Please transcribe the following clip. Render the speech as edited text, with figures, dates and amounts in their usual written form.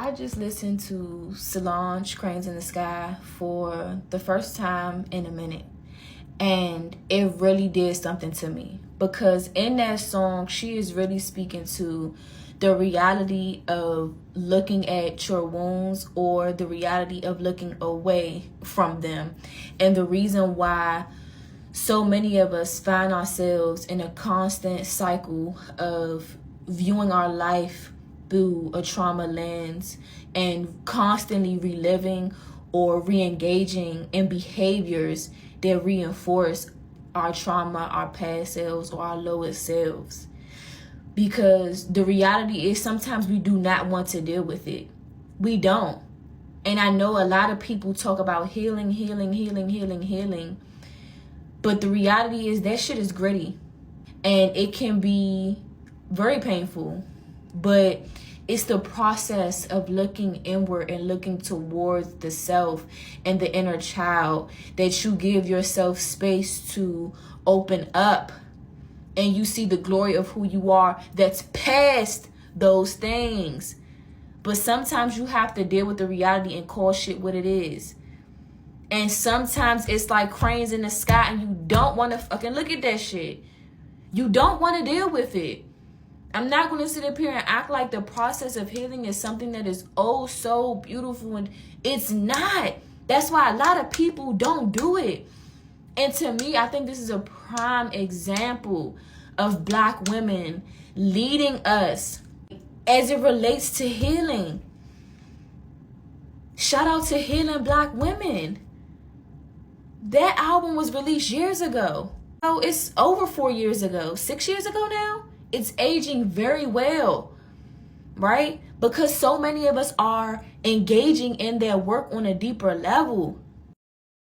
I just listened to Solange Cranes in the Sky for the first time in a minute. And it really did something to me. Because in that song, she is really speaking to the reality of looking at your wounds or the reality of looking away from them. And the reason why so many of us find ourselves in a constant cycle of viewing our life through a trauma lens and constantly reliving or re-engaging in behaviors that reinforce our trauma, our past selves, or our lowest selves. Because the reality is sometimes we do not want to deal with it. We don't. And I know a lot of people talk about healing. But the reality is that shit is gritty. And it can be very painful. But it's the process of looking inward and looking towards the self and the inner child that you give yourself space to open up. And you see the glory of who you are that's past those things. But sometimes you have to deal with the reality and call shit what it is. And sometimes it's like cranes in the sky and you don't want to fucking look at that shit. You don't want to deal with it. I'm not going to sit up here and act like the process of healing is something that is oh so beautiful, and it's not. That's why a lot of people don't do it. And to me, I think this is a prime example of Black women leading us as it relates to healing. Shout out to Healing Black Women. That album was released years ago. So it's over 4 years ago, 6 years ago now. It's aging very well, right? Because so many of us are engaging in their work on a deeper level.